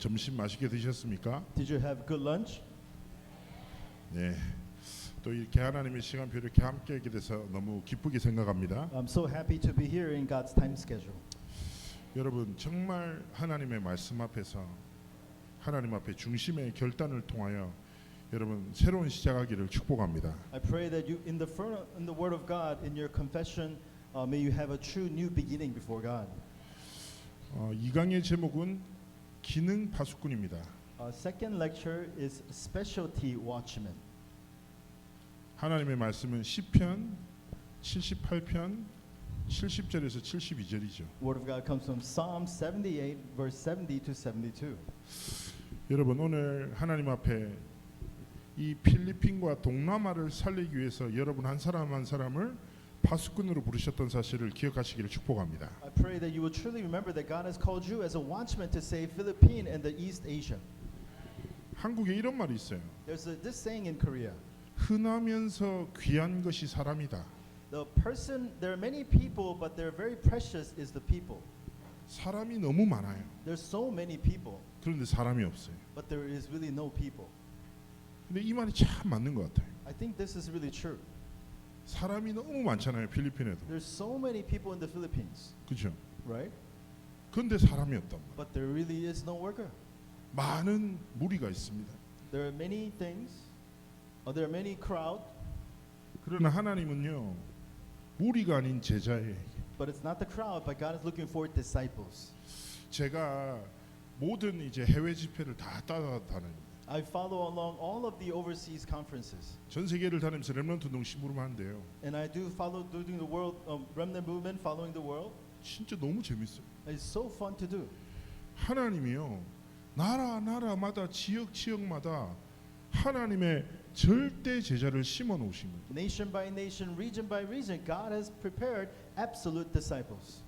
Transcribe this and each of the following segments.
점심 맛있게 드셨습니까? Did you have good lunch? 네. 또 이렇게 하나님의 시간표를 이렇게 함께하게 돼서 너무 기쁘게 생각합니다. I'm so happy to be here in God's time schedule. 여러분 정말 하나님의 말씀 앞에서 하나님 앞에 중심의 결단을 통하여 여러분 새로운 시작하기를 축복합니다. I pray that you, in the Word of God, in your confession, may you have a true new beginning before God. 이 강의 제목은 기능 파수꾼입니다. Second lecture is Specialty Watchman. 하나님의 말씀은 시편 78편 70절에서 72절이죠. Word of God comes from Psalm 78, verse 70 to 72. 여러분 오늘 하나님 앞에 이 필리핀과 동남아를 살리기 위해서 여러분 한 사람 한 사람을 파수꾼으로 부르셨던 사실을 기억하시기를 축복합니다. I pray that you will truly remember that God has called you as a watchman to save Philippines and the East Asia. 한국에 이런 말이 있어요. There's this saying in Korea. 흔하면서 귀한 것이 사람이다. The person, there are many people, but they're very precious is the people. 사람이 너무 많아요. There's so many people, 그런데 사람이 없어요. but there is really no people. 근데 이 말이 참 맞는 것 같아요. I think this is really true. 사람이 너무 많잖아요, 필리핀에도. There's so many people in the Philippines, 그렇죠? right? 그런데 사람이 없단 말이에요. But there really is no worker. 많은 무리가 있습니다. There are many things, there are many crowd, 그러나 하나님은요, 무리가 아닌 제자예요. but it's not the crowd, but God is looking for disciples. 제가 모든 이제 해외 집회를 다 따라다녀요. I follow along all of the overseas conferences, 전 세계를 다니면서 렘넌트 운동 심부름 하는데요. and I do follow doing the world remnant movement, following the world. 진짜 너무 재밌어요. It's so fun to do. 하나님이요, 나라마다 지역마다 하나님의 절대 제자를 심어 놓으신 거예요. Nation by nation, region by region, God has prepared absolute disciples.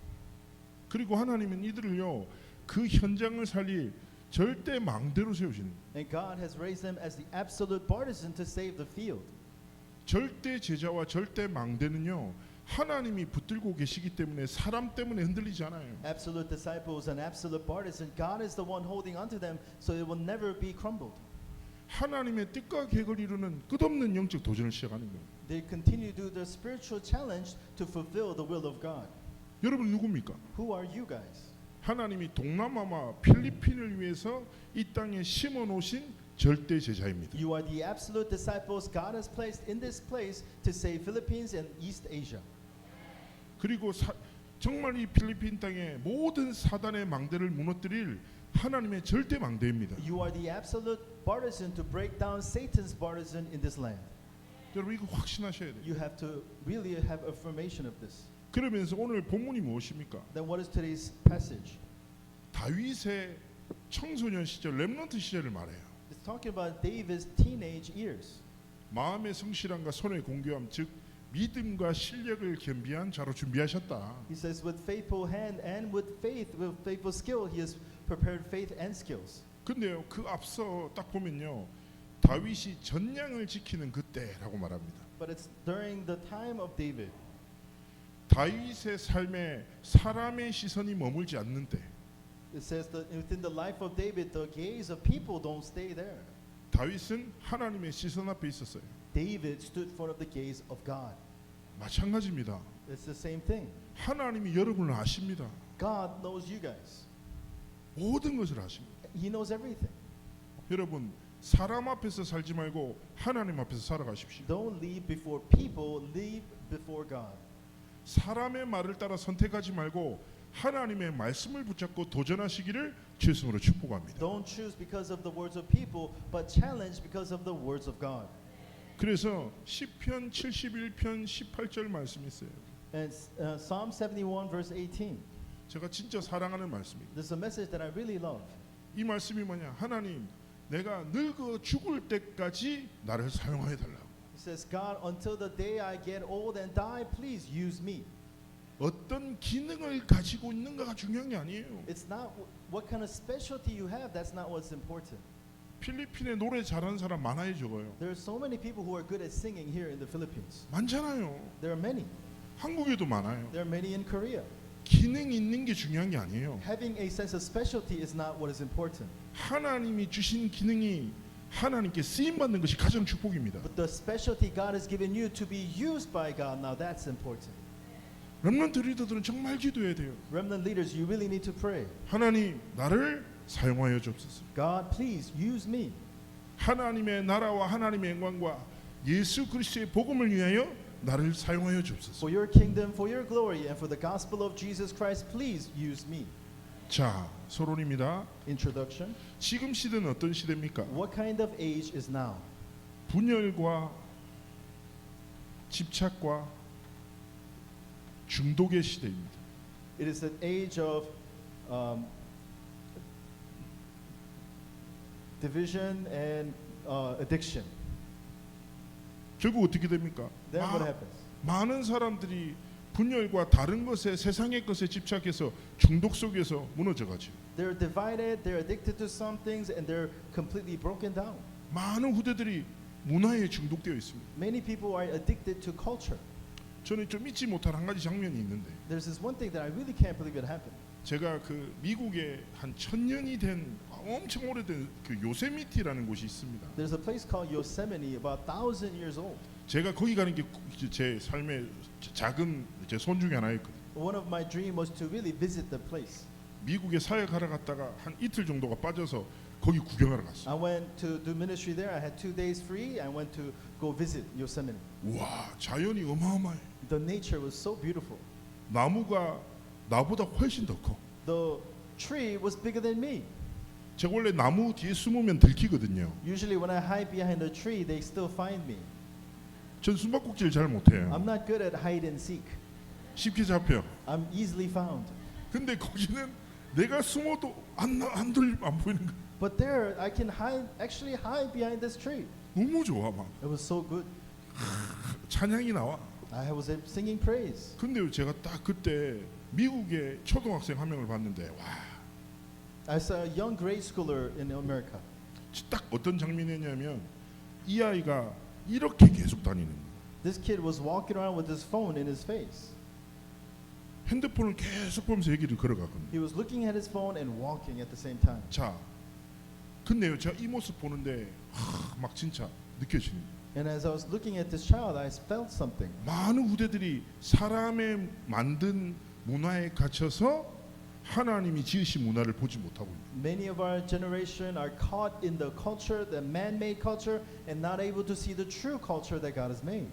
그리고 하나님은 이들을요, 그 현장을 살릴 절대 망대로 세우시는 거예요. And God has raised them as the absolute partisan to save the field. 절대 제자와 절대 망대는요, 하나님이 붙들고 계시기 때문에 사람 때문에 흔들리지 않아요. Absolute disciples and absolute partisan, God is the one holding onto them, so it will never be crumbled. 하나님의 뜻과 계획을 이루는 끝없는 영적 도전을 시작하는 거예요. They continue to do the spiritual challenge to fulfill the will of God. 여러분 누굽니까? Who are you guys? 하나님이 동남아와 필리핀을 위해서 이 땅에 심어 놓으신 절대 제자입니다. You are the absolute disciples God has placed in this place to save Philippines and East Asia. 그리고 정말 이 필리핀 땅에 모든 사단의 망대를 무너뜨릴 하나님의 절대 망대입니다. You are the absolute partisan to break down Satan's partisan in this land. 여러분 이거 확신하셔야 돼요. You have to really have affirmation of this. 그러면서 오늘 본문이 무엇입니까? Then what is today's passage? 다윗의 청소년 시절, 렘넌트 시절을 말해요. It's talking about David's teenage years. 마음의 성실함과 손의 공교함, 즉 믿음과 실력을 겸비한 자로 준비하셨다. He says, with faithful hand and with faithful skill, he has prepared faith and skills. 근데요, 그 앞서 딱 보면요, 다윗이 전량을 지키는 그때라고 말합니다. But it's during the time of David. 다윗의 삶에 사람의 시선이 머물지 않는 때, It says that within the life of David, the gaze of people don't stay there. 다윗은 하나님의 시선 앞에 있었어요. David stood in front of the gaze of God. 마찬가지입니다. It's the same thing. 하나님이 여러분을 아십니다. God knows you guys. 모든 것을 아십니다. He knows everything. 여러분 사람 앞에서 살지 말고 하나님 앞에서 살아가십시오. Don't live before people, live before God. 사람의 말을 따라 선택하지 말고 하나님의 말씀을 붙잡고 도전하시기를 주님으로 축복합니다. Don't choose because of the words of people, but challenge because of the words of God. 그래서 시편 71편 18절 말씀이 있어요. And Psalm 71 verse 18. 제가 진짜 사랑하는 말씀입니다. This is a message that I really love. 이 말씀이 뭐냐? 하나님, 내가 늙어 죽을 때까지 나를 사용하여 달라고. It says, God, until the day I get old and die, please use me. 어떤 기능을 가지고 있는가가 중요한 게 아니에요. It's not what kind of specialty you have. That's not what's important. 필리핀에 노래 잘하는 사람 많아요, 적어요. There are so many people who are good at singing here in the Philippines. 많잖아요. There are many. 한국에도 많아요. There are many in Korea. 기능 있는 게 중요한 게 아니에요. Having a sense of specialty is not what is important. 하나님이 주신 기능이 하나님께 쓰임 받는 것이 가장 축복입니다. But the specialty God has given you to be used by God, now that's important. 렘넌트 리더들은 정말 기도해야 돼요. Remnant leaders, you really need to pray. 하나님 나를 사용하여 주옵소서. God, please use me. 하나님의 나라와 하나님의 영광과 예수 그리스도의 복음을 위하여 나를 사용하여 주옵소서. For your kingdom, for your glory, and for the gospel of Jesus Christ, please use me. 자, 서론입니다. Introduction. 지금 시대는 어떤 시대입니까? What kind of age is now? 분열과 집착과 중독의 시대입니다. It is an age of division and addiction. 결국 어떻게 됩니까? Then what happens? 많은 사람들이 분열과 다른 것에 세상의 것에 집착해서 중독 속에서 무너져가지고 They're divided, they're addicted to some things, and they're completely broken down. 많은 후대들이 문화에 중독되어 있습니다. Many people are addicted to culture. 저는 좀 잊지 못할 한 가지 장면이 있는데 There's this one thing that I really can't believe it happened. 제가 그 미국에 한 1000년이 된 엄청 오래된 그 요세미티라는 곳이 있습니다. There's a place called Yosemite, about 1,000 years old. 제가 거기 가는 게 제 삶의 작은 제 손 중에 하나였거든요. One of my dreams was to really visit the place. 미국에 사역하러 갔다가 한 이틀 정도가 빠져서 거기 구경하러 갔어요. I went to do ministry there. I had 2 days free. I went to go visit Yosemite. 와, 자연이 어마어마해. The nature was so beautiful. 나무가 나보다 훨씬 더 커. The tree was bigger than me. 제가 원래 나무 뒤에 숨으면 들키거든요. Usually when I hide behind a tree, they still find me. 전 숨바꼭질 잘 못해요. I'm not good at hide and seek. 쉽게 잡혀. I'm easily found. 근데 거기는 내가 숨어도 안 보이는 거. But there, I can actually hide behind this tree. 너무 좋아 막. It was so good. 찬양이 나와. I was singing praise. 근데 제가 딱 그때 미국의 초등학생 한 명을 봤는데 와, I saw a young grade schooler in America. 딱 어떤 장면이냐면 이 아이가 이렇게 계속 다니는 거예요. This kid was walking around with his phone in his face. 핸드폰을 계속 보면서 얘기를 걸어가거든요. He was looking at his phone and walking at the same time. 자, 근데요, 제가 이 모습 보는데 막 진짜 느껴지는 거예요. And as I was looking at this child, I felt something. 많은 후대들이 사람의 만든 문화에 갇혀서 하나님이 지으신 문화를 보지 못하고 있는. Many of our generation are caught in the culture, the man-made culture, and not able to see the true culture that God has made.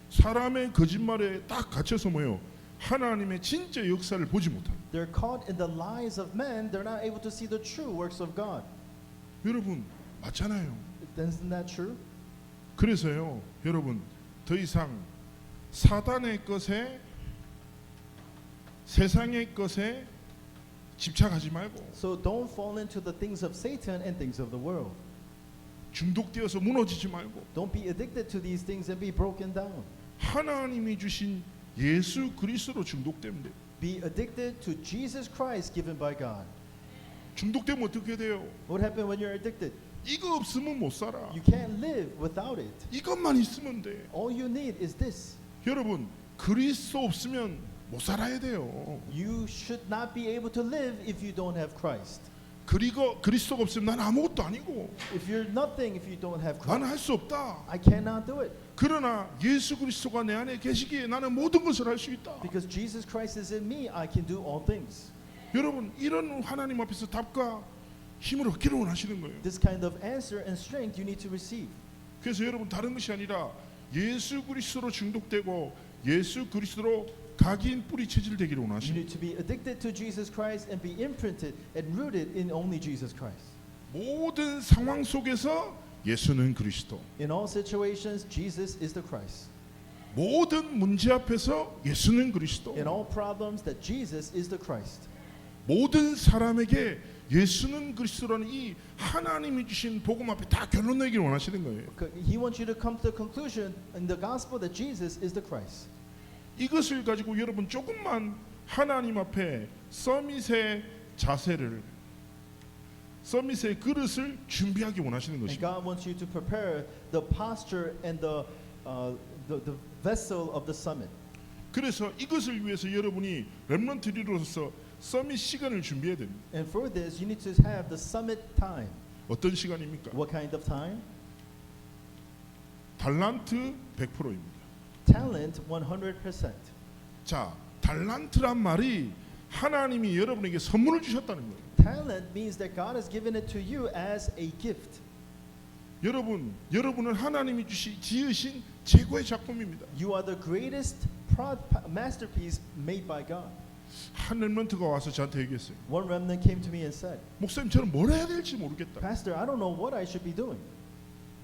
사람의 거짓말에 딱 갇혀서 뭐요? 하나님의 진짜 역사를 보지 못합니다. They're caught in the lies of men. They're not able to see the true works of God. 여러분 맞잖아요. Isn't that true? 그래서요, 여러분 더 이상 사단의 것에 세상의 것에 집착하지 말고 So don't fall into the things of Satan and things of the world. 중독되어서 무너지지 말고 Don't be addicted to these things and be broken down. 하나님이 주신 예수 그리스도로 중독되면 돼요. Be addicted to Jesus Christ given by God. 중독되면 어떻게 돼요? What happens when you're addicted? 이거 없으면 못 살아. You can't live without it. 이것만 있으면 돼. All you need is this. 여러분 그리스도 없으면 못 살아야 돼요. You should not be able to live if you don't have Christ. 그리고 그리스도가 없으면 난 아무것도 아니고 If you're nothing if you don't have 나는 Christ. 할 수 없다. I cannot do it. 그러나 예수 그리스도가 내 안에 계시기에 나는 모든 것을 할 수 있다. Because Jesus Christ is in me, I can do all things. 여러분 이런 하나님 앞에서 답과 힘을 얻기를 원하시는 거예요. This kind of answer and strength you need to receive. 그래서 여러분 다른 것이 아니라 예수 그리스도로 중독되고 예수 그리스도로 각인 뿌리 체질되기를 You 원하시는 need to be addicted to Jesus Christ and be imprinted and rooted in only Jesus Christ. 모든 상황 속에서 예수는 그리스도. In all situations, Jesus is the Christ. 모든 문제 앞에서 예수는 그리스도. In all problems, that Jesus is the Christ. 모든 사람에게 예수는 그리스도라는 이 하나님이 주신 복음 앞에 다 결론 내기를 원하시는 거예요. He wants you to come to the conclusion in the gospel that Jesus is the Christ. 이것을 가지고 여러분 조금만 하나님 앞에 서밋의 자세를 서밋의 그릇을 준비하기 원하시는 And 것입니다. God wants you to prepare the posture and the vessel of the summit. 그래서 이것을 위해서 여러분이 렘넌트 리더로서 서밋 시간을 준비해야 됩니다. And for this, you need to have the summit time. 어떤 시간입니까? What kind of time? 달란트 100%입니다. Talent 100%. 자, 달란트란 말이 하나님이 여러분에게 선물을 주셨다는 거예요. Talent means that God has given it to you as a gift. 여러분은 하나님이 지으신 최고의 작품입니다. You are the greatest masterpiece made by God. 한 렘넌트가 와서 저한테 얘기했어요. One remnant came to me and said, 목사님, 저는 뭘 해야 될지 모르겠다. Pastor, I don't know what I should be doing.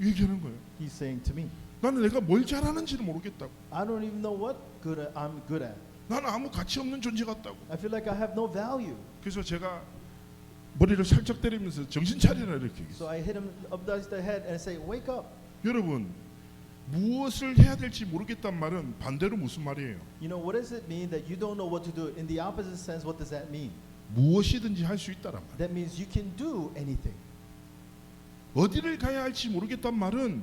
얘기하는 거예요. He's saying to me, 나는 내가 뭘 잘하는지를 모르겠다고. I don't even know what I'm good at. 나는 아무 가치 없는 존재 같다고. I feel like I have no value. 그래서 제가 머리를 살짝 때리면서 정신 차리라 이렇게 얘기했어요. So I hit him upside the head and say, wake up. 여러분, 무엇을 해야 될지 모르겠단 말은 반대로 무슨 말이에요? You know, what does it mean that you don't know what to do? In the opposite sense, what does that mean? 무엇이든지 할 수 있다란 말. That means you can do anything. 어디를 가야 할지 모르겠단 말은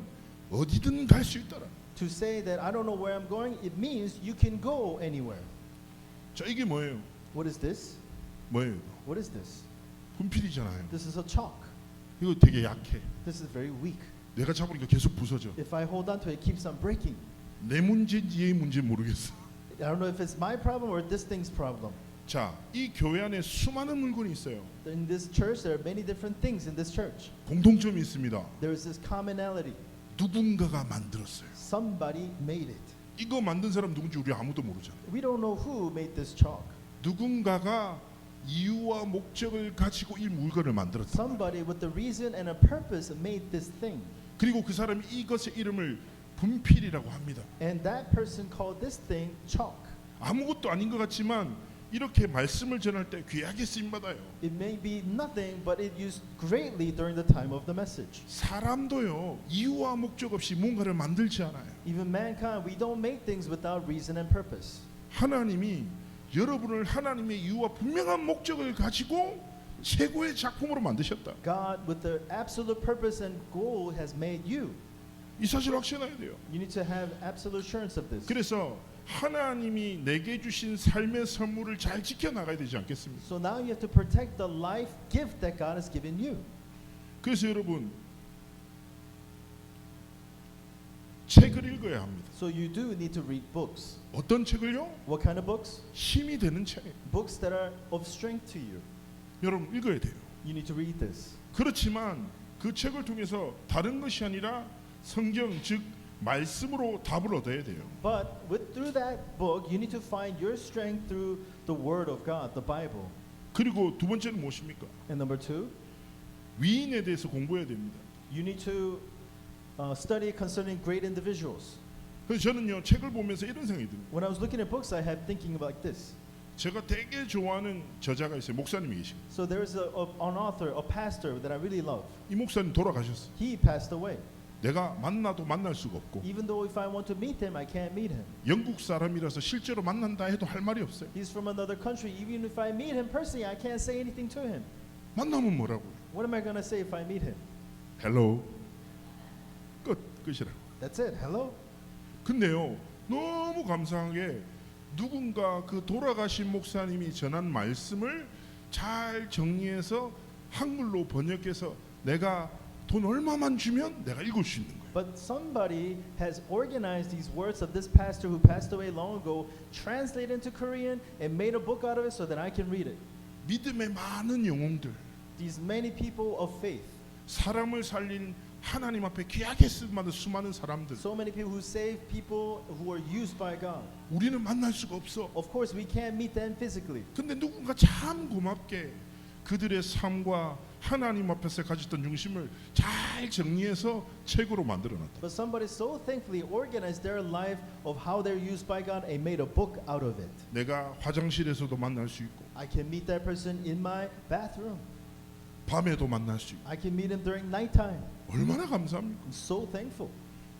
어디든 갈 수 있다란 말. To say that I don't know where I'm going, it means you can go anywhere. 자, 이게 뭐예요? What is this? 뭐예요? What is this? 분필이잖아요. This is a chalk. 이거 되게 약해. This is very weak. 내가 잡으니까 계속 부서져. If I hold on to it, it keeps on breaking. 내 문제인지 얘의 문제인지 모르겠어. I don't know if it's my problem or this thing's problem. 자, 이 교회 안에 수많은 물건이 있어요. In this church, there are many different things in this church. 공통점이 있습니다. There is this commonality. 누군가가 만들었어요. Somebody made it. 이거 만든 사람 누군지 우리 아무도 모르잖아요. We don't know who made this chalk. 누군가가 이유와 목적을 가지고 이 물건을 만들었다. Somebody with the reason and a purpose made this thing. 그리고 그 사람이 이것의 이름을 분필이라고 합니다. And that person called this thing chalk. 아무것도 아닌 것 같지만 이렇게 말씀을 전할 때 귀하게 쓰임 받아요. It may be nothing, but it used greatly during the time of the message. 사람도요, 이유와 목적 없이 뭔가를 만들지 않아요. Even mankind, we don't make things without reason and purpose. 하나님이 여러분을 하나님의 이유와 분명한 목적을 가지고 최고의 작품으로 만드셨다. God, with the absolute purpose and goal, has made you. 이 사실을 확신해야 돼요. You need to have absolute assurance of this. 그래서 하나님이 내게 주신 삶의 선물을 잘 지켜나가야 되지 않겠습니까? So now you have to protect the life gift that God has given you. 그래서 여러분, 책을 읽어야 합니다. So you do need to read books. 어떤 책을요? What kind of books? 힘이 되는 책. Books that are of strength to you. 여러분 읽어야 돼요. You need to read this. 그렇지만 그 책을 통해서 다른 것이 아니라 성경 즉 말씀으로 답을 얻어야 돼요. But through that book, you need to find your strength through the Word of God, the Bible. 그리고 두 번째는 무엇입니까? And number two, 위인에 대해서 공부해야 됩니다. you need to study concerning great individuals. 그래서 저는요 책을 보면서 이런 생각이 듭니다. When I was looking at books, I had thinking about this. 제가 되게 좋아하는 저자가 있어요. 목사님이 계십니다. So there is an author, a pastor that I really love. 이 목사님 돌아가셨어요. He passed away. 내가 만나도 만날 수가 없고 Even though if I want to meet him, I can't meet him. 영국 사람이라서 실제로 만난다 해도 할 말이 없어요. He's from another country. Even if I meet him personally, I can't say anything to him. 만나면 뭐라고요? What am I going to say if I meet him? 헬로. 끝이라고. That's it. Hello? 근데요 너무 감사하게 누군가 그 돌아가신 목사님이 전한 말씀을 잘 정리해서 한글로 번역해서 내가 돈 얼마만 주면 내가 읽을 수 있는 거예요. But somebody has organized these words of this pastor who passed away long ago, translated into Korean, and made a book out of it so that I can read it. 믿음의 많은 영웅들, These many people of faith, 사람을 살린 하나님 앞에 귀하게 쓰임받은 수많은 사람들, so many people who save people who are used by God. 우리는 만날 수가 없어. Of course, we can't meet them physically. 근데 누군가 참 고맙게 그들의 삶과 하나님 앞에서 가졌던 중심을 잘 정리해서 책으로 만들어놨다. But somebody so thankfully organized their life of how they're used by God and made a book out of it. 내가 화장실에서도 만날 수 있고 I can meet that person in my bathroom. 밤에도 만날 수 있고 I can meet him during nighttime. 얼마나 감사합니까? I'm so thankful.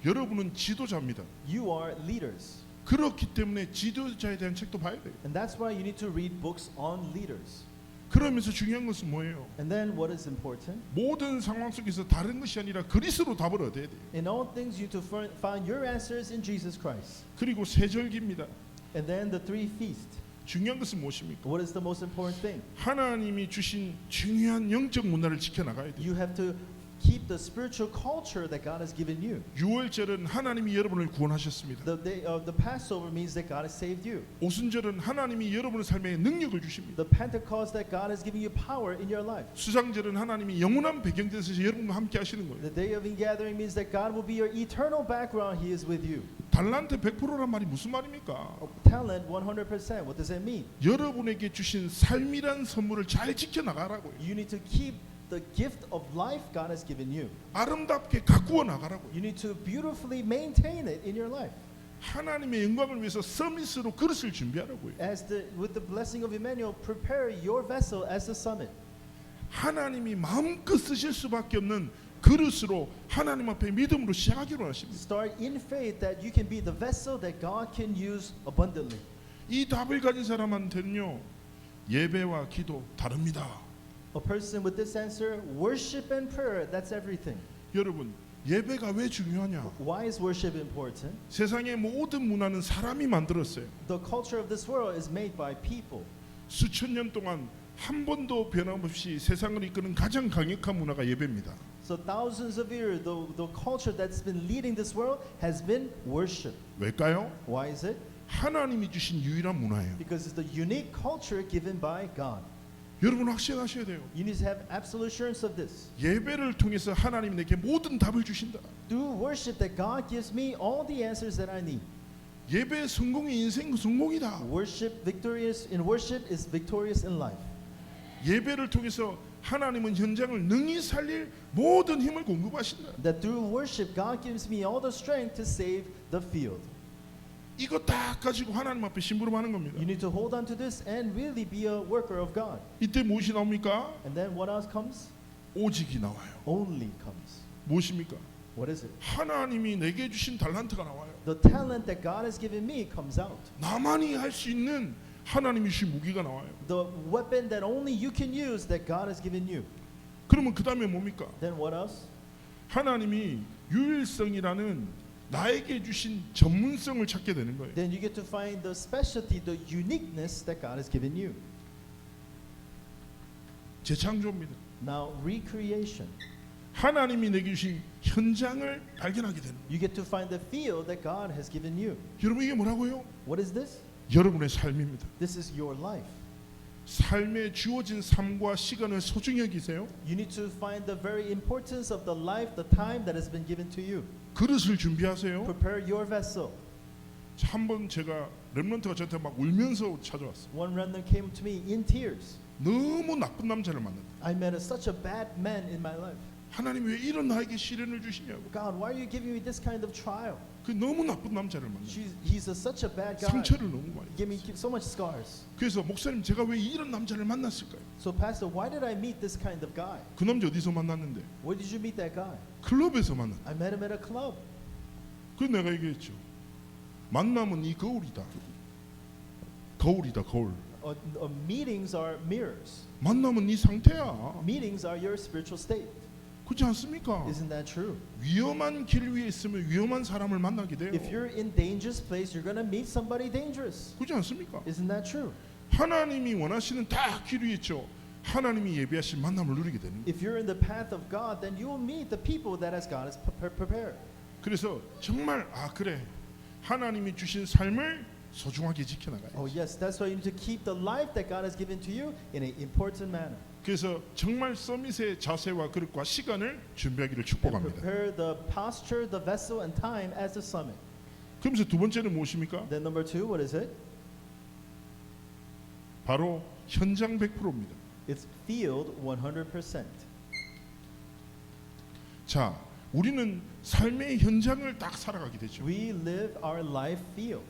여러분은 지도자입니다. You are leaders. 그렇기 때문에 지도자에 대한 책도 봐야 돼요. And that's why you need to read books on leaders. 그러면서 중요한 것은 뭐예요? And then what is important? 모든 상황 속에서 다른 것이 아니라 그리스도로 답을 얻어야 돼요. In all things you need to find your answers in Jesus Christ. 그리고 세절기입니다. And then the three feasts. 중요한 것은 무엇입니까? What is the most important thing? 하나님이 주신 중요한 영적 문화를 지켜나가야 돼요. You have to keep the spiritual culture that God has given you. 유월절은 하나님이 여러분을 구원하셨습니다. The day of the Passover means that God has saved you. 오순절은 하나님이 여러분의 삶에 능력을 주십니다. The Pentecost that God has given you power in your life. 수장절은 하나님이 영원한 배경에서 여러분과 함께 하시는 거예요. The day of ingathering means that God will be your eternal background. He is with you. 달란트 100%란 말이 무슨 말입니까? Talent 100%. What does that mean? 여러분에게 주신 삶이란 선물을 잘 지켜나가라고요. You need to keep the gift of life God has given you. 아름답게 가꾸어 나가라고요. You need to beautifully maintain it in your life. 하나님의 영광을 위해서 서밋으로 그릇을 준비하라고요. With the blessing of Emmanuel, prepare your vessel as the summit. 하나님이 마음껏 쓰실 수밖에 없는 그릇으로 하나님 앞에 믿음으로 시작하기로 하십니다. Start in faith that you can be the vessel that God can use abundantly. 이 답을 가진 사람한테는요, 예배와 기도 다릅니다. A person with this answer, worship and prayer, that's everything. 여러분, 예배가 왜 중요하냐? Why is worship important? 세상의 모든 문화는 사람이 만들었어요. The culture of this world is made by people. 수천 년 동안 한 번도 변함없이 세상을 이끄는 가장 강력한 문화가 예배입니다. So thousands of years, the culture that's been leading this world has been worship. 왜일까요? Why is it? 하나님이 주신 유일한 문화예요. Because it's the unique culture given by God. 여러분 확신하셔야 돼요. You need to have absolute assurance of this. 예배를 통해서 하나님이 내게 모든 답을 주신다. Through worship that God gives me all the answers that I need. 예배 성공이 인생 성공이다. Worship victorious in worship is victorious in life. 예배를 통해서 하나님은 현장을 능히 살릴 모든 힘을 공급하신다. That through worship God gives me all the strength to save the field. 이거 다 가지고 하나님 앞에 심부름하는 겁니다. You need to hold on to this and really be a worker of God. 이때 무엇이 나옵니까? And then what else comes? 오직이 나와요. Only comes. 무엇입니까? What is it? 하나님이 내게 주신 달란트가 나와요. The talent that God has given me comes out. 나만이 할 수 있는 하나님이 주신 무기가 나와요. The weapon that only you can use that God has given you. 그러면 그 다음에 뭡니까? Then what else? 하나님이 유일성이라는 나에게 주신 전문성을 찾게 되는 거예요. Then you get to find the specialty, the uniqueness that God has given you. 재창조입니다. Now recreation. 하나님이 내게 주신 현장을 발견하게 되는 거예요. You get to find the field that God has given you. 여러분 이게 뭐라고요? What is this? 여러분의 삶입니다. This is your life. 삶에 주어진 삶과 시간을 소중히 여기세요. You need to find the very importance of the life, the time that has been given to you. 그릇을 준비하세요. Prepare your vessel. 한번 제가 렘넌트가 저한테 막 울면서 찾아왔어요. One remnant came to me in tears. 너무 나쁜 남자를 만났다. I met such a bad man in my life. 하나님 왜 이런 나에게 시련을 주시냐고. God, why are you giving me this kind of trial? 그 너무 나쁜 남자를 만났어요. He's such a bad guy. 상처를 너무 많이. Give me so much scars. 그래서 목사님 제가 왜 이런 남자를 만났을까요? So pastor, why did I meet this kind of guy? 그 남자 어디서 만났는데? Where did you meet that guy? 클럽에서 만났다. I met him at a club. 그 내가 얘기했죠. 만남은 이 거울이다. 거울이다 거울. Meetings are mirrors. 만남은 네 상태야. Meetings are your spiritual state. 그렇지 않습니까? Isn't that true? 위험한 길 위에 있으면 위험한 사람을 만나게 돼요. If you're in dangerous place, you're gonna meet somebody dangerous. 그렇지 않습니까? Isn't that true? 하나님이 원하시는 다 길 위에 있죠. 하나님이 예비하신 만남을 누리게 되는 거예요. If you're in the path of God, then you will meet the people that as God has prepared. 그래서 정말 그래 하나님이 주신 삶을 소중하게 지켜나가요. Oh yes, that's why you need to keep the life that God has given to you in an important manner. 그래서 정말 서밋의 자세와 그릇과 시간을 준비하기를 And 축복합니다. prepare the posture, the vessel, and time as the summit. 그러면서 두 번째는 무엇입니까? Then number two, what is it? 바로 현장 100%입니다. It's field 100%. 자, 우리는 삶의 현장을 딱 살아가게 되죠. We live our life field.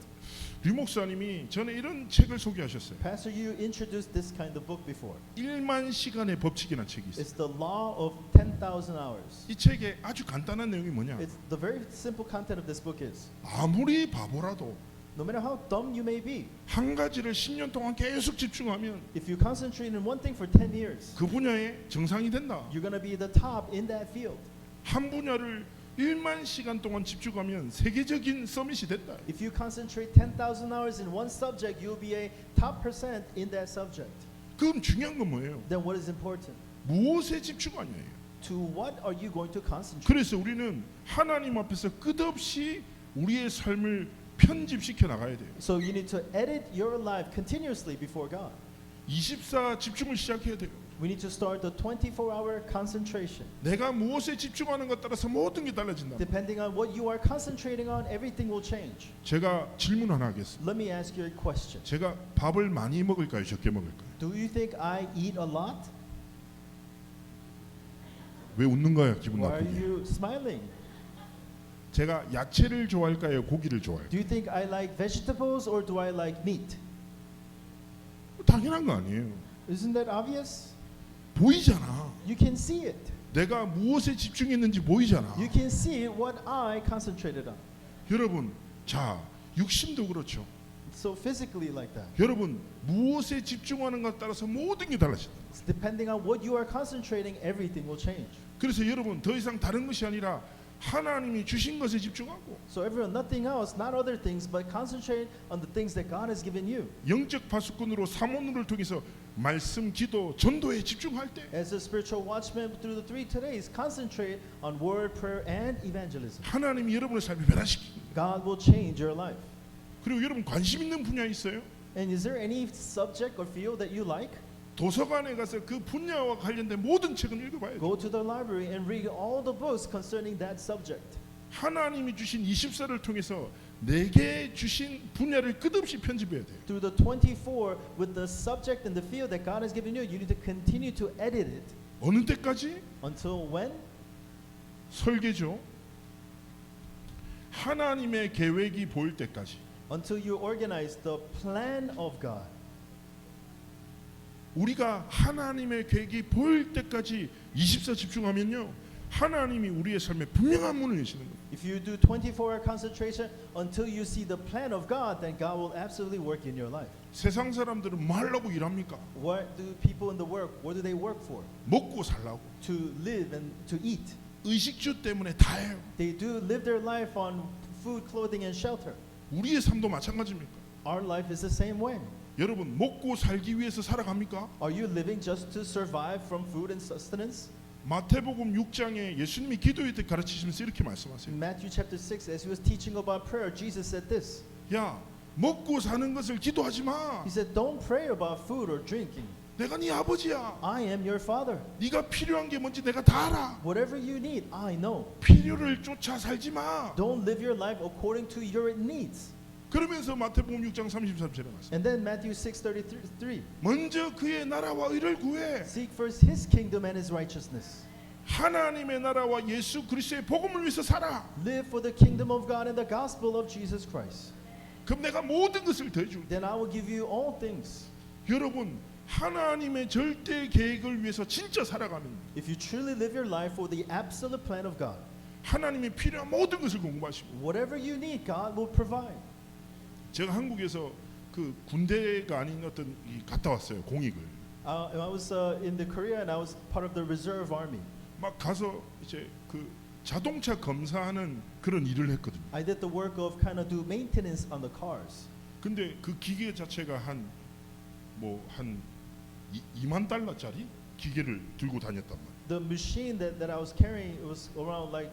류 목사님이 전에 이런 책을 소개하셨어요. Pastor, you introduced this kind of book before. 1만 시간의 법칙이라는 책이 있어요. It's the law of 10,000 hours. 이 책의 아주 간단한 내용이 뭐냐? It's the very simple content of this book is, 아무리 바보라도 no matter how dumb you may be, 한 가지를 10년 동안 계속 집중하면 if you concentrate on one thing for 10 years, 그 분야의 정상이 된다. you're going to be the top in that field. 한 분야를 1만 시간 동안 집중하면 세계적인 서밋이 된다. If you concentrate 10,000 hours in one subject, you'll be a top percent in that subject. 그럼 중요한 건 뭐예요? Then what is important? 무엇에 집중하냐예요. To what are you going to concentrate? 그래서 우리는 하나님 앞에서 끝없이 우리의 삶을 편집시켜 나가야 돼요. So you need to edit your life continuously before God. 24 집중을 시작해야 돼요. We need to start the 24-hour concentration. 내가 무엇에 집중하는 것 따라서 모든 게 달라진다. Depending on what you are concentrating on, everything will change. 제가 질문 하나 하겠습니다. Let me ask you a question. 제가 밥을 많이 먹을까요? 적게 먹을까요? Do you think I eat a lot? 왜 웃는 거예요? 기분 Why are 나쁘게. you smiling? 제가 야채를 좋아할까요? 고기를 좋아할까요? Do you think I like vegetables or do I like meat? 당연한 거 아니에요. Isn't that obvious? 보이잖아. You can see it. 내가 무엇에 집중했는지 보이잖아. You can see what I concentrated on. 여러분, 자, 육신도 그렇죠. So physically like that. 여러분, 무엇에 집중하는 것 따라서 모든 게 달라진다. Depending on what you are concentrating, everything will change. 그래서 여러분, 더 이상 다른 것이 아니라 하나님이 주신 것에 집중하고 So everyone, nothing else, not other things, but concentrate on the things that God has given you. 영적 파수꾼으로 사모님을 통해서 말씀, 기도, 전도에 집중할 때 As a spiritual watchman through the 3 todays, concentrate on word, prayer, and evangelism. 하나님이 여러분의 삶을 변화시킵니다. God will change your life. 그리고 여러분 관심 있는 분야 있어요? And is there any subject or field that you like? 도서관에 가서 그 분야와 관련된 모든 책을 읽어봐야 돼요. Go to the library and read all the books concerning that subject. 하나님이 주신 24를 통해서 내게 주신 분야를 끝없이 편집해야 돼요. Through the 24, with the subject and the field that God has given you, you need to continue to edit it. 어느 때까지? Until when? 설계죠. 하나님의 계획이 보일 때까지. Until you organize the plan of God. 우리가 하나님의 계획이 보일 때까지 24 집중하면요. 하나님이 우리의 삶에 분명한 문을 여시는 거예요. If you do 24-hour concentration until you see the plan of God, then God will absolutely work in your life. 세상 사람들은 뭐 하려고 일합니까? What do people in the work, what do they work for? 먹고 살라고. To live and to eat. 의식주 때문에 다 해요. They do live their life on food, clothing, and shelter. 우리의 삶도 마찬가지입니까? Our life is the same way. 여러분 먹고 살기 위해서 살아갑니까? Are you living just to survive from food and sustenance? 마태복음 6장에 예수님이 기도에 대해 가르치시면서 이렇게 In 말씀하세요. Matthew chapter 6, as he was teaching about prayer, Jesus said this. 야, 먹고 사는 것을 기도하지 마. He said, don't pray about food or drinking. 내가 네 아버지야. I am your father. 네가 필요한 게 뭔지 내가 다 알아. Whatever you need, I know. 필요를 쫓아 살지 마. Don't live your life according to your needs. 그러면서 마태복음 6장 33절에 말씀. And then Matthew 6:33. 먼저 그의 나라와 의를 구해. Seek first his kingdom and his righteousness. 하나님의 나라와 예수 그리스도의 복음을 위해서 살아. Live for the kingdom of God and the gospel of Jesus Christ. 그럼 내가 모든 것을 더해줄. Then I will give you all things. 여러분 하나님의 절대 계획을 위해서 진짜 살아가는. If you truly live your life for the absolute plan of God, 하나님의 필요한 모든 것을 공부하시고. whatever you need, God will provide. 제가 한국에서 그 군대가 아닌 어떤 갔다 왔어요 공익을. I was in the Korea and I was part of the reserve army. 막 가서 이제 그 자동차 검사하는 그런 일을 했거든요. I did the work of kind of do maintenance on the cars. 근데 그 기계 자체가 한 2만 달러짜리 기계를 들고 다녔단 말이에요. The machine that I was carrying, it was around like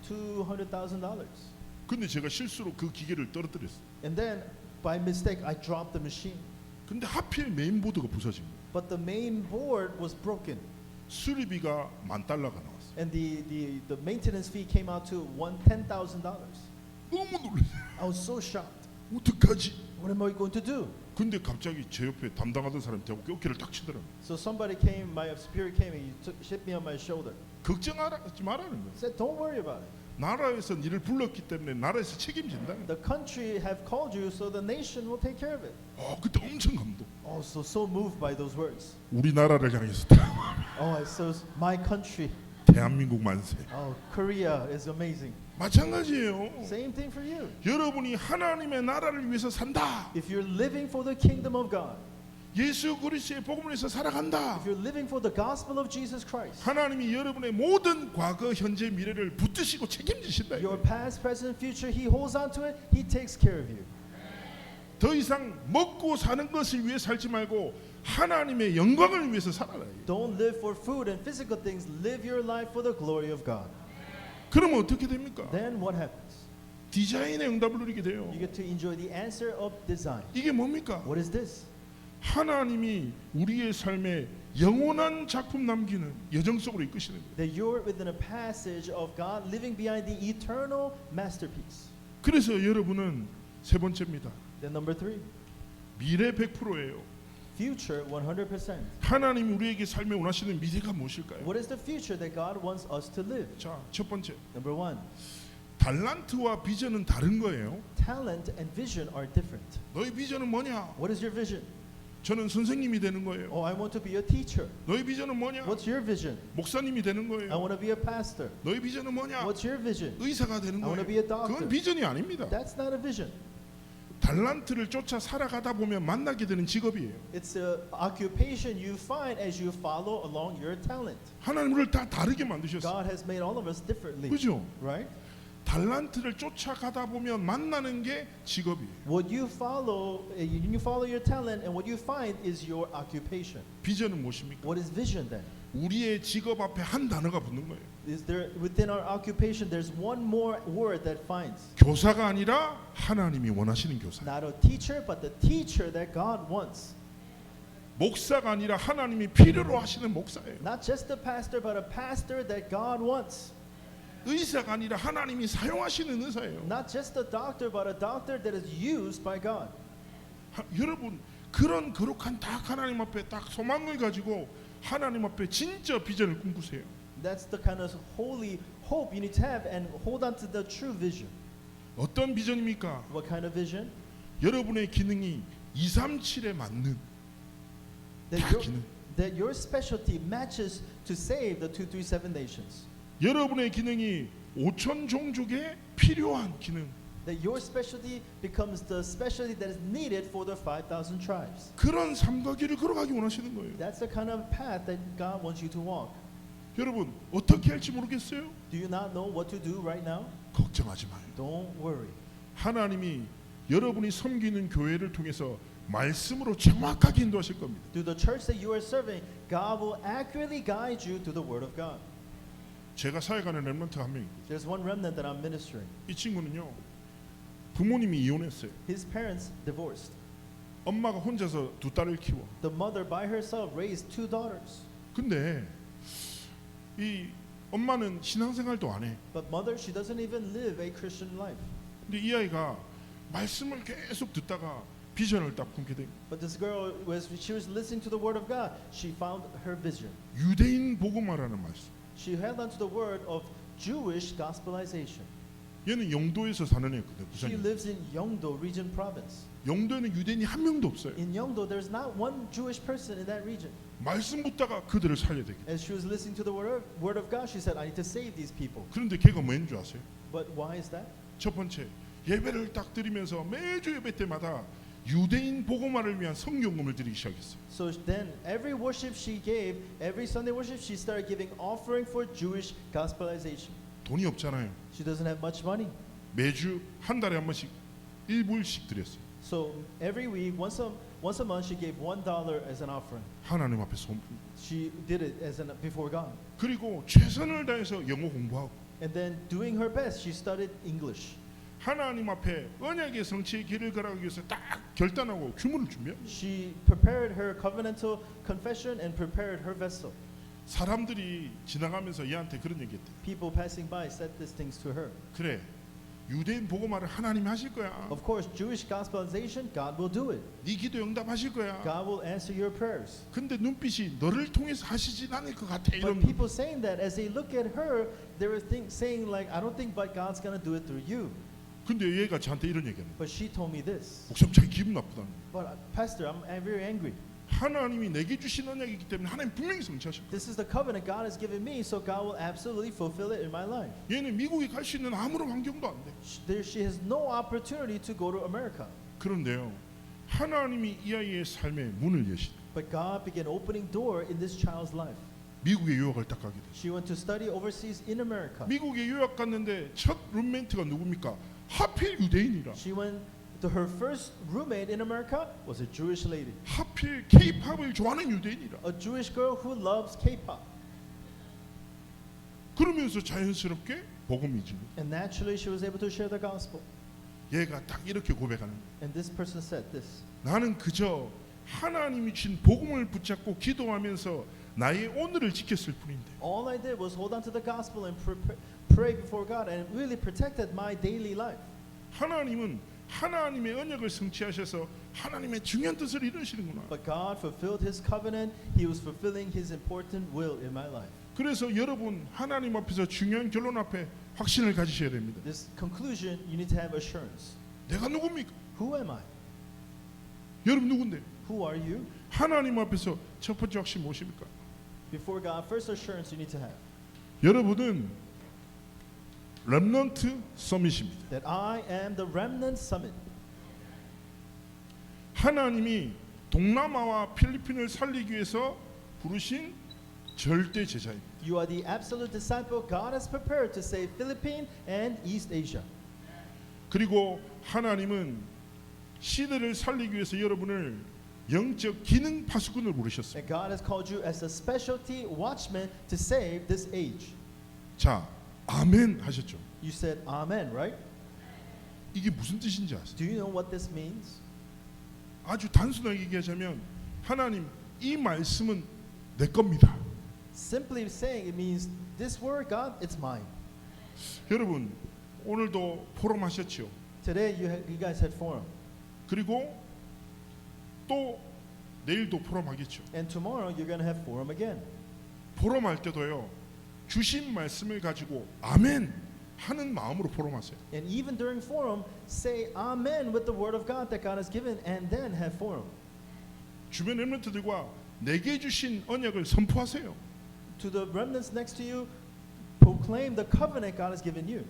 $200,000. 근데 제가 실수로 그 기계를 떨어뜨렸어요. And then by mistake I dropped the machine. 근데 하필 메인보드가 부서진 거예요. But the main board was broken. 수리비가 $10,000가 나왔어요. And the maintenance fee came out to $10,000. 너무 놀랐어요. I was so shocked. 어떡하지? What am I going to do? 근데 갑자기 제 옆에 담당하던 사람이 대고 어깨를 딱 치더라고요. So somebody came, my superior came and he hit me on my shoulder. 걱정하지 말라는 거예요. Said, don't worry about it. 나라에서 일을 불렀기 때문에 나라에서 책임진다. The country have called you, so the nation will take care of it. 그때 엄청 감동. Oh, so moved by those words. 우리나라를 향해서 다 Oh, so my country. 대한민국 만세. Oh, Korea is amazing. 마찬가지예요. Same thing for you. 여러분이 하나님의 나라를 위해서 산다. If you're living for the kingdom of God, 예수 그리스도의 복음을 위해서 살아간다. if you're living for the gospel of Jesus Christ, 하나님이 여러분의 모든 과거, 현재, 미래를 붙드시고 책임지신다. your 이거예요. past, present, future, He holds on to it. He takes care of you. 더 이상 먹고 사는 것을 위해 살지 말고 하나님의 영광을 위해서 살아라. Don't live for food and physical things. Live your life for the glory of God. 그러면 어떻게 됩니까? Then what happens? 디자인의 응답을 누리게 돼요. You get to enjoy the answer of design. 이게 뭡니까? What is this? 하나님이 우리의 삶에 영원한 작품 남기는 여정 속으로 이끄시는 거예요. That you're within a passage of God living behind the eternal masterpiece. 그래서 여러분은 세 번째입니다. Then number 3, 미래 100%예요. future 100%. 하나님이 우리에게 삶에 원하시는 미래가 무엇일까요? What is the future that God wants us to live? 자, 첫 번째. Number 1, 달란트와 비전은 다른 거예요. talent and vision are different. 너희 비전은 뭐냐? What is your vision? 저는 선생님이 되는 거예요. Oh, I want to be a teacher. 너희 비전은 뭐냐? What's your vision? 목사님이 되는 I 거예요. want to be a pastor. 너희 비전은 뭐냐? What's your vision? 의사가 되는 I wanna 거예요. be a doctor. 그건 비전이 아닙니다. That's not a vision. 달란트를 쫓아 살아가다 보면 만나게 되는 직업이에요. It's a occupation you find as you follow along your talent. 하나님 우리를 다 다르게 만드셨어요. God has made all of us differently. 그죠? Right? 달란트를 쫓아가다 보면 만나는 게 직업이에요. What you follow your talent, and what you find is your occupation. 비전은 무엇입니까? What is vision then? 우리의 직업 앞에 한 단어가 붙는 거예요. Is there within our occupation there's one more word that finds? 교사가 아니라 하나님이 원하시는 교사. Not a teacher, but the teacher that God wants. 목사가 아니라 하나님이 필요로 하시는 목사예요. Not just a pastor, but a pastor that God wants. 의사가 아니라 하나님이 사용하시는 의사예요. Not just a doctor, but a doctor that is used by God. 여러분 그런 거룩한 딱 하나님 앞에 딱 소망을 가지고 하나님 앞에 진짜 비전을 꿈꾸세요. That's the kind of holy hope you need to have, and hold on to the true vision. 어떤 비전입니까? What kind of vision? 여러분의 기능이 237에 맞는 That 다 your, 기능. that your specialty matches to save the 237 nations. 여러분의 기능이 5천 종족에 필요한 기능. That your specialty becomes the specialty that is needed for the 5,000 tribes. 그런 삶과 길을 걸어가기 원하시는 거예요. That's the kind of path that God wants you to walk. 여러분 어떻게 할지 모르겠어요? Do you not know what to do right now? 걱정하지 마요. Don't worry. 하나님이 여러분이 섬기는 교회를 통해서 말씀으로 정확하게 인도하실 겁니다. Through the church that you are serving, God will accurately guide you to the Word of God. 제가 사역하는 렘넌트 한 명이 There's one remnant that I'm ministering. 이 친구는요 부모님이 이혼했어요. His parents divorced. 엄마가 혼자서 두 딸을 키워. The mother by herself raised 2 daughters. 근데 이 엄마는 신앙생활도 안 해. But mother, she doesn't even live a Christian life. 근데 이 아이가 말씀을 계속 듣다가 비전을 딱 품게 돼. But this girl, she was listening to the Word of God. She found her vision. 유대인 복음화라는 말씀. She held on to the word of Jewish gospelization. 얘는 영도에서 사는 애거든. She 부산에. lives in Yeongdo region province. 영도에는 유대인이 한 명도 없어요. In Yeongdo, there's not one Jewish person in that region. 말씀 붙다가 그들을 살려야 되겠다. As she was listening to the word of God, she said, I need to save these people. 그런데 걔가 뭐인 줄 아세요? But why is that? 첫 번째 예배를 딱 드리면서 매주 예배 때마다 유대인 복음화를 위한 성경금을 드리기 시작했어요. So then, every worship she gave, every Sunday worship, she started giving offering for Jewish gospelization. 돈이 없잖아요. She doesn't have much money. 매주 한 달에 한 번씩 1불씩 드렸어요. So every week, once a month, she gave $1 as an offering. 하나님 앞에 손. She did it before God. 그리고 최선을 다해서 영어 공부하고 And then, doing her best, she studied English. 하나님 앞에 언약의 성취의 길을 걸어가기 위해서 딱 결단하고 규문을 준비합니다. She prepared her covenantal confession and prepared her vessel. 사람들이 지나가면서 얘한테 그런 얘기했대. People passing by said these things to her. 그래, 유대인 복음화를 하나님이 하실 거야. Of course, Jewish gospelization, God will do it. 네 기도 응답하실 거야. God will answer your prayers. 근데 눈빛이 너를 통해서 하시진 않을 것 같아. But 이런. people saying that, as they look at her, they were saying like, I don't think but God's going to do it through you. 근데 얘가 저한테 이런 얘기하는. But she told me this. 목사님 자기 기분 나쁘다. But Pastor, I'm very angry. 하나님이 내게 주신 언약이기 때문에 하나님 분명히 성취하실 거야. This is the covenant God has given me, so God will absolutely fulfill it in my life. 얘는 미국에 갈 수 있는 아무런 환경도 안 돼. She has no opportunity to go to America. 그런데요, 하나님이 이 아이의 삶에 문을 여시다. But God began opening door in this child's life. 미국에 유학을 딱 가게 됐어요. She went to study overseas in America. 미국에 유학 갔는데 첫 룸메이트가 누굽니까? 하필 유대인이라. She went to her first roommate in America was a Jewish lady, 하필 K-팝을 좋아하는 유대인이라. a Jewish girl who loves K-pop. 그러면서 자연스럽게 복음이지. And naturally she was able to share the gospel. 얘가 딱 이렇게 고백하는 거예요. And this person said this. 나는 그저 하나님이 준 복음을 붙잡고 기도하면서 나의 오늘을 지켰을 뿐인데 All I did was hold on to the gospel and pray before God and it really protected my daily life. 하나님은 하나님의 언약을 성취하셔서 하나님의 중요한 뜻을 이루시는구나. But God fulfilled His covenant. He was fulfilling His important will in my life. 그래서 여러분 하나님 앞에서 중요한 결론 앞에 확신을 가지셔야 됩니다. This conclusion, you need to have assurance. 내가 누굽니까? Who am I? 여러분 누군데? Who are you? 하나님 앞에서 첫 번째 확신 무엇입니까? Before God, first assurance you need to have 여러분은 렘넌트 서밋입니다. that I am the remnant summit. 하나님이 동남아와 필리핀을 살리기 위해서 부르신 절대 제자입니다. You are the absolute disciple God has prepared to save Philippines and East Asia. 그리고 하나님은 시대를 살리기 위해서 여러분을 영적 기능 파수꾼을 부르셨습니다. And God has called you as a specialty watchman to save this age. 자, 아멘 하셨죠? You said amen, right? 이게 무슨 뜻인지 아세요? Do you know what this means? 아주 단순하게 얘기하자면 하나님 이 말씀은 내 겁니다. Simply saying it means this word, God, it's mine. 여러분 오늘도 포럼 하셨죠? Today you guys had forum. 그리고 또 내일도 포럼 하겠죠. And tomorrow you're going to have forum again. 포럼 할 때도요. 주신 말씀을 가지고 아멘 하는 마음으로 포럼하세요. And even during forum, say amen with the word of God that God has given and then have forum. 주변 렘넌트들과 내게 주신 언약을 선포하세요. To the remnants next to you, proclaim the covenant God has given you.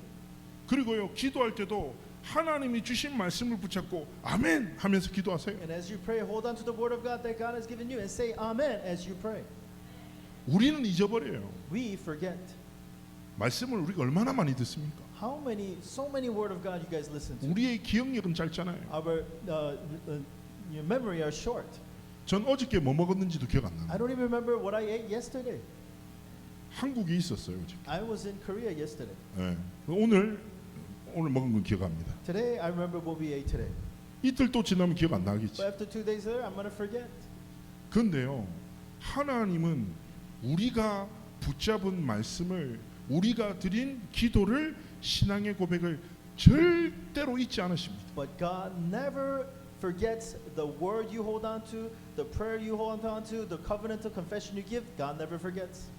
그리고요. 기도할 때도 하나님이 주신 말씀을 붙잡고 아멘 하면서 기도하세요. And as you pray, hold on to the word of God that God has given you and say amen as you pray. 우리는 잊어버려요. We forget. 말씀을 우리가 얼마나 많이 듣습니까? So many word of God you guys listen to. 우리의 기억력은 짧잖아요. Our your memory are short. 전 어저께 뭐 먹었는지도 기억 안 I 나요. don't even remember what I ate yesterday. 한국에 있었어요 어저께. I was in Korea yesterday. 네. 오늘 먹은 건 기억합니다. Today I remember what we ate today. 이틀 또 지나면 기억 안 나겠지. But after 2 days later, I'm going to forget. 그런데요. 하나님은 우리가 붙잡은 말씀을 우리가 드린 기도를 신앙의 고백을 절대로 잊지 않으십니다. But God never forgets the word you hold on to, the prayer you hold on to, the covenantal confession you give. God never forgets.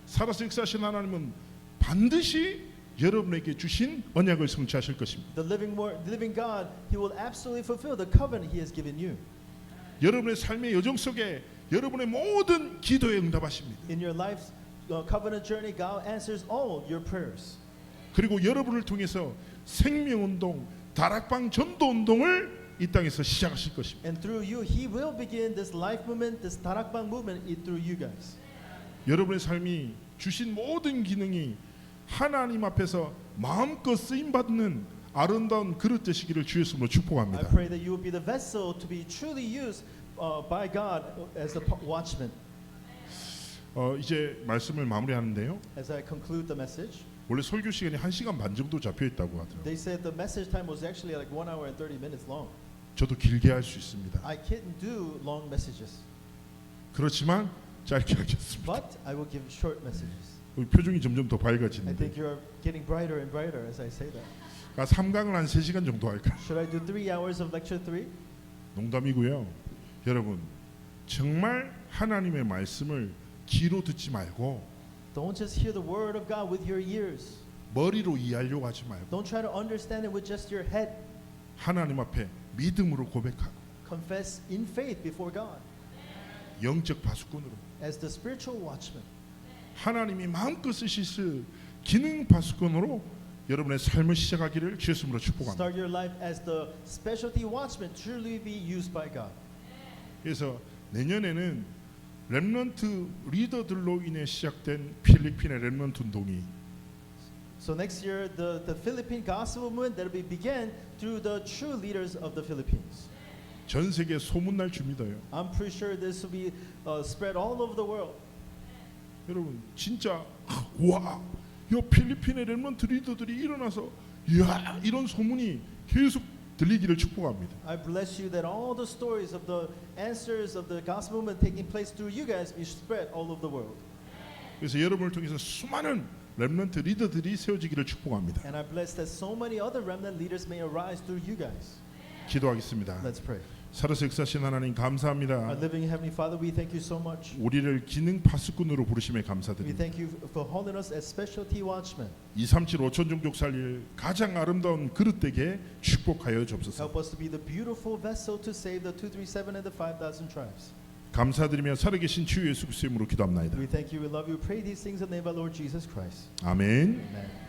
살아서 역사하신 하나님은 반드시 여러분에게 주신 언약을 성취하실 것입니다. The living God, He will absolutely fulfill the covenant He has given you. 여러분의 삶의 여정 속에 여러분의 모든 기도에 응답하십니다. In your life's covenant journey, God answers all your prayers. 그리고 여러분을 통해서 생명운동, 다락방 전도운동을 이 땅에서 시작하실 것입니다. And through you, He will begin this life movement, this 다락방 movement through you guys. 여러분의 삶이 주신 모든 기능이 하나님 앞에서 마음껏 쓰임 받는 아름다운 그릇 되시기를 주의 이름으로 I 축복합니다. pray that you will be the vessel to be truly used by God as a watchman. 이제 말씀을 마무리하는데요. As I conclude the message, 원래 설교 시간이 1시간 반 정도 잡혀 있다고 하더라고요. they said the message time was actually like 1 hour and 30 minutes long. 저도 길게 할 수 있습니다. I can't do long messages, 그렇지만 짧게 하겠습니다. but I will give short messages. 표정이 점점 더 I think 밝아지는데 you're getting brighter and brighter as I say that. 3강을 한 3시간 정도 할까요? Should I do 3 hours of lecture 3? 농담이고요. 여러분 정말 하나님의 말씀을 귀로 듣지 말고 Don't just hear the word of God with your ears. 머리로 이해하려고 하지 말고 Don't try to understand it with just your head. 하나님 앞에 믿음으로 고백하고 Confess in faith before God 영적 파수꾼으로 as the spiritual watchman. 하나님이 마음껏 쓰실 기능 파수꾼으로 여러분의 삶을 시작하기를 주의 이름으로 축복합니다. Start your life as the specialty watchman, truly be used by God. 그래서 내년에는 렘넌트 리더들로 인해 시작된 필리핀의 렘넌트 운동이 So next year, the Philippine gospel movement that will begin through the true leaders of the Philippines. 전 세계에 소문날 줍니다요. I'm pretty sure this will be spread all over the world. 여러분 진짜 와, 이 필리핀의 렘넌트 리더들이 일어나서 이야 이런 소문이 계속 들리기를 축복합니다. I bless you that all the stories of the answers of the gospel movement taking place through you guys be spread all over the world. 그래서 여러분을 통해서 수많은 렘넌트 리더들이 세워지기를 축복합니다. And I bless that so many other remnant leaders may arise through you guys. 기도하겠습니다. Let's pray. 살아서 역사하신 하나님 Our 감사합니다. living Heavenly Father, we thank you so much. 우리를 기능 파수꾼으로 부르심에 We 감사드립니다. thank you for holding us as specialty watchmen. 237 5천 종족 살릴 가장 아름다운 그릇되게 축복하여 주옵소서. Help us to be the beautiful vessel to save the 237 and the 5,000 tribes. 감사드리며 살아계신 주 예수 그리스도의 이름으로 기도합나이다. We thank you, we love you, pray these things in the name of our Lord Jesus Christ. 아멘. Amen.